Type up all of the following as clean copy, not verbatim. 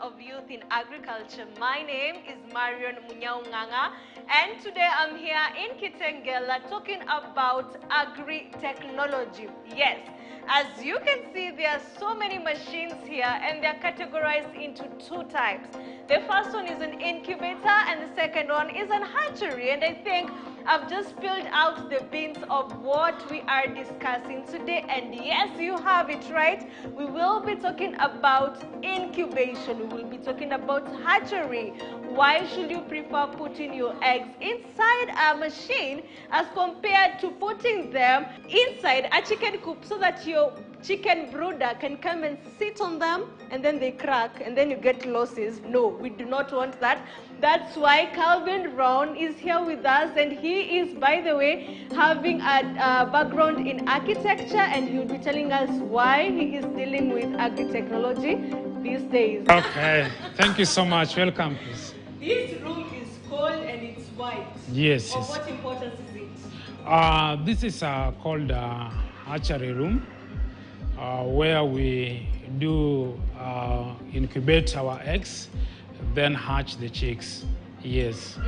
of Youth in Agriculture. My name is Marion Munyaunganga, and today I'm here in Kitengela talking about agri-technology. Yes, as you can see, there are so many machines here, and they're categorized into two types. The first one is an incubator, and the second one is an hatchery. And I think I've just spilled out the beans of what we are discussing today. And yes, you have it right. We will be talking about incubation. We will be talking about hatchery. Why should you prefer putting your eggs inside a machine as compared to putting them inside a chicken coop so that your chicken brooder can come and sit on them and then they crack and then you get losses? No, we do not want that. That's why Calvin Brown is here with us, and he is, by the way, having a background in architecture, and he will be telling us why he is dealing with agri-technology these days. Okay, thank you so much. Welcome, please. This room is cold and it's white. Yes. Of what importance is it? This is called hatchery room, where we do incubate our eggs, then hatch the chicks. Yes.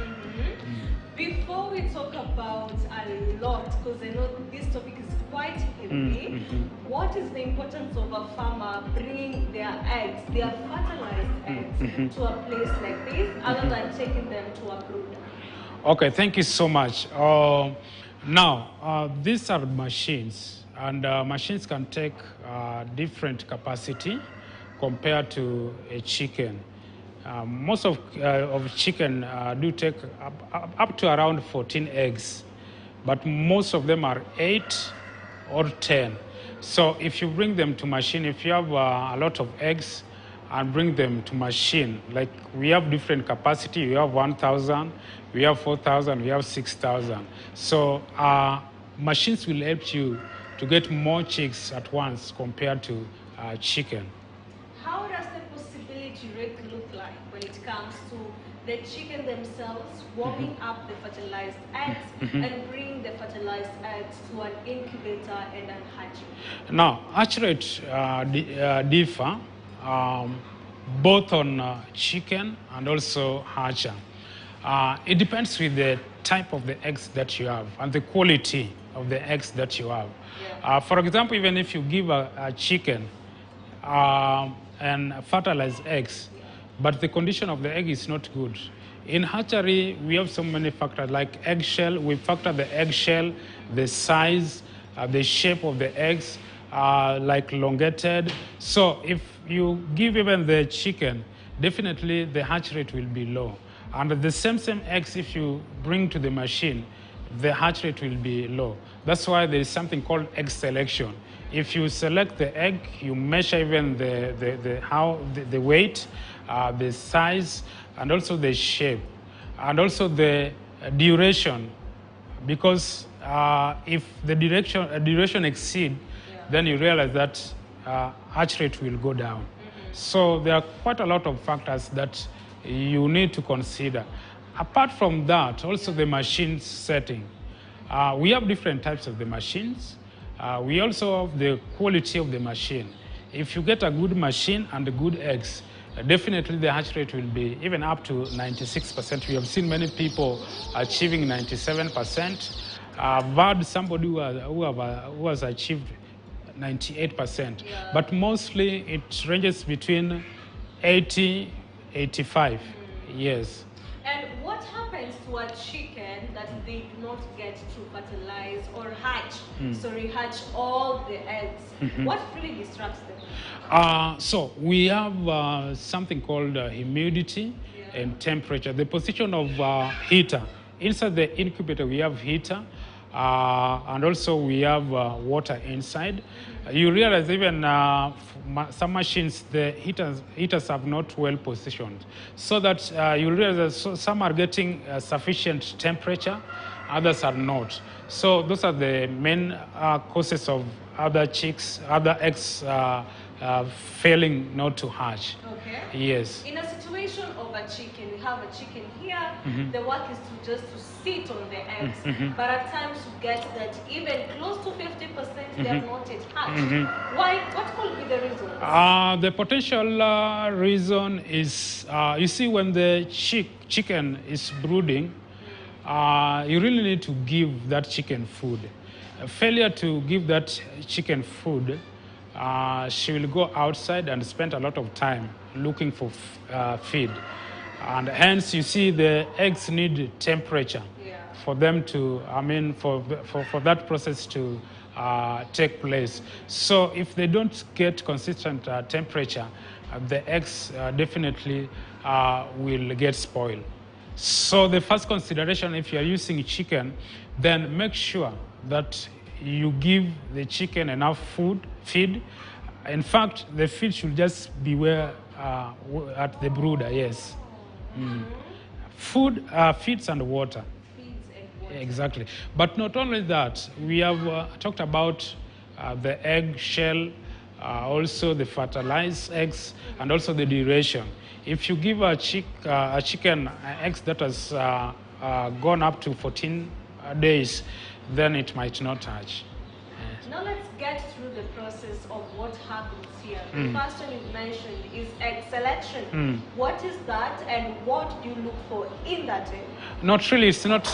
Before we talk about a lot, because I know this topic is quite heavy, what is the importance of a farmer bringing their eggs, their fertilized eggs, to a place like this, other than taking them to a brooder? Okay, thank you so much. Now, these are machines, and machines can take different capacity compared to a chicken. Most of chicken do take up to around 14 eggs, but most of them are 8 or 10. So if you bring them to machine, if you have a lot of eggs and bring them to machine, like we have different capacity, we have 1,000, we have 4,000, we have 6,000. So machines will help you to get more chicks at once compared to chicken. How does the possibility rate look like when it comes to the chicken themselves warming up the fertilized eggs and bringing the fertilized eggs to an incubator and an hatchery? Now, hatch rates differ both on chicken and also hatcher. It depends with the type of the eggs that you have and the quality of the eggs that you have. Yeah. For example, even if you give a chicken and fertilize eggs, but the condition of the egg is not good. In hatchery, we have so many factors like eggshell. We factor the eggshell, the size, the shape of the eggs, like elongated. So if you give even the chicken, definitely the hatch rate will be low. And the same eggs, if you bring to the machine, the hatch rate will be low. That's why there is something called egg selection. If you select the egg, you measure even the weight, the size, and also the shape, and also the duration. Because if the duration exceeds, then you realize that hatch rate will go down. So there are quite a lot of factors that you need to consider. Apart from that, also the machine setting. We have different types of the machines. We also have the quality of the machine. If you get a good machine and good eggs, definitely the hatch rate will be even up to 96%. We have seen many people achieving 97%. I've had somebody who has achieved 98%. Yeah. But mostly it ranges between 80, 85. Yes. And what happens to a chicken that they do not get to fertilize or hatch? Hatch all the eggs. What really disrupts them? So we have something called humidity and temperature. The position of heater. Inside the incubator, we have heater. And also we have water inside. You realize even some machines, the heaters are not well positioned. So that you realize that some are getting sufficient temperature, others are not. So those are the main causes of other eggs failing not to hatch. Okay. Yes. In a situation of a chicken, we have a chicken here, the work is to sit on the eggs. But at times you get that even close to 50% they have not yet hatched. Why? What could be the reason? The potential reason is, you see, when the chicken is brooding, you really need to give that chicken food. A failure to give that chicken food, she will go outside and spend a lot of time looking for feed. And hence, you see, the eggs need temperature for them to, for that process to take place. So if they don't get consistent temperature, the eggs definitely will get spoiled. So the first consideration, if you are using chicken, then make sure that you give the chicken enough feed. In fact, the feed should just be where at the brooder, yes. Food, feeds and water. Exactly. But not only that, we have talked about the egg shell, also the fertilized eggs, and also the duration. If you give a chicken eggs that has gone up to 14 days, then it might not hatch. Yes. Now let's get through the process of what happens here. The first one you mentioned is egg selection. What is that and what do you look for in that egg? Not really, it's not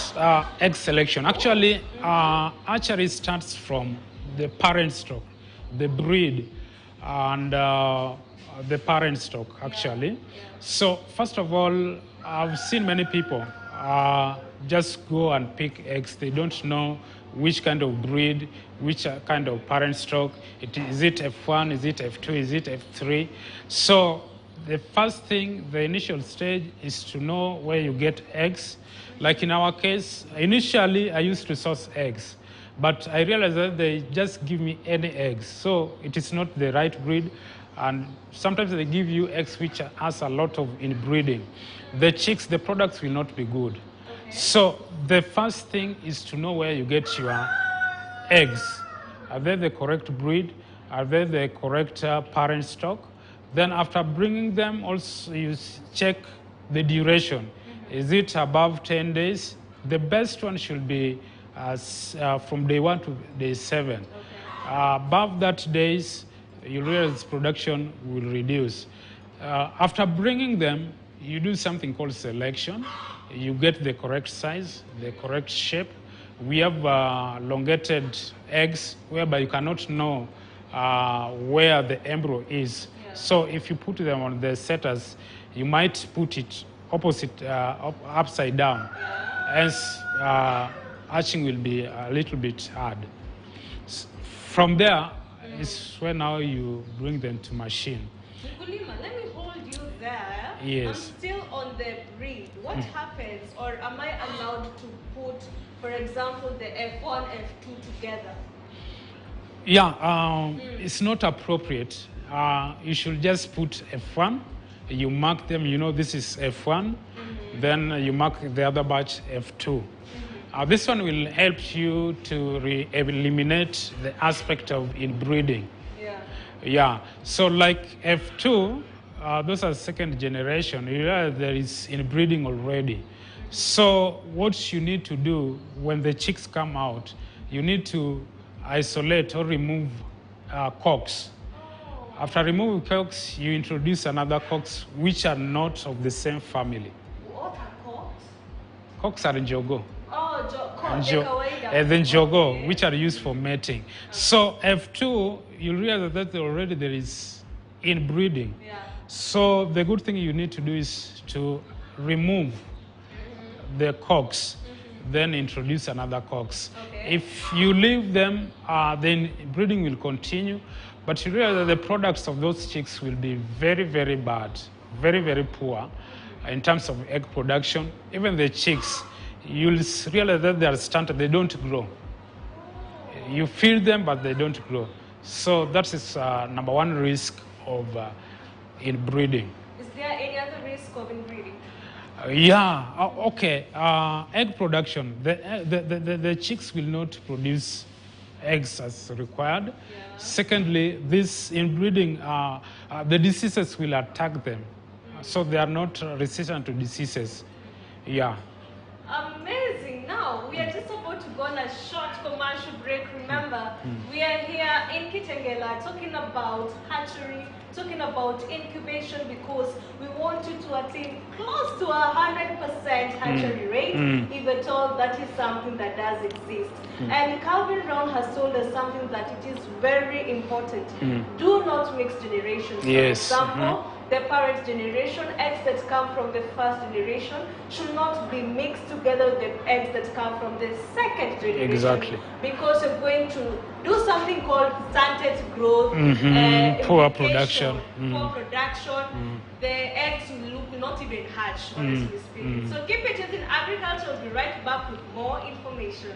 egg selection. Actually, hatchery starts from the parent stock, the breed, and the parent stock, actually. So, first of all, I've seen many people just go and pick eggs. They don't know which kind of breed, which kind of parent stock. Is it F1, is it F2, is it F3? So, the first thing, the initial stage, is to know where you get eggs. Like in our case, initially I used to source eggs, but I realized that they just give me any eggs. So it is not the right breed, and sometimes they give you eggs which has a lot of inbreeding. The chicks, the products will not be good. Okay. So the first thing is to know where you get your eggs. Are they the correct breed? Are they the correct parent stock? Then after bringing them, also you check the duration. Is it above 10 days? The best one should be from day 1 to day 7. Okay. Above that days, you realize production will reduce. After bringing them, you do something called selection. You get the correct size, the correct shape. We have elongated eggs whereby you cannot know where the embryo is. Yeah. So if you put them on the setters, you might put it opposite, upside down. Hence, hatching will be a little bit hard. From there is where now you bring them to machine. Kulima, let me hold you there. Yes. I'm still on the breed. What happens, or am I allowed to put, for example, the F1, F2 together? Yeah, it's not appropriate. You should just put F1. You mark them, you know this is F1. Then you mark the other batch F2. This one will help you to eliminate the aspect of inbreeding. Yeah. So like F2, those are second generation. You realize there is inbreeding already. So what you need to do when the chicks come out, you need to isolate or remove cocks. After removing cocks, you introduce another cocks which are not of the same family. What are cocks? Cocks are njogo. Oh, the njogo, which are used for mating. Okay. So F2, you realize that already there is inbreeding. Yeah. So the good thing you need to do is to remove the cocks, then introduce another cocks. Okay. If you leave them, then breeding will continue. But you realize that the products of those chicks will be very, very bad, very, very poor in terms of egg production. Even the chicks, you'll realize that they are stunted, they don't grow. You feed them, but they don't grow. So that is number one risk of inbreeding. Is there any other risk of inbreeding? Okay. Egg production. The chicks will not produce eggs as required. Yeah. Secondly, this inbreeding, the diseases will attack them. So they are not resistant to diseases. Yeah. Amazing. Now, we are just about to go on a short commercial break. Remember, we are here in Kitengela talking about hatchery, talking about incubation, because we want you to attain close to 100% hatchery rate, if at all that is something that does exist. And Calvin Brown has told us something that it is very important. Do not mix generations. For example, the parent generation, eggs that come from the first generation, should not be mixed together with the eggs that come from the second generation. Exactly. Because you're going to do something called stunted growth, poor production. Poor production. The eggs will not even hatch, honestly speaking. So keep it in agriculture. We'll be right back with more information.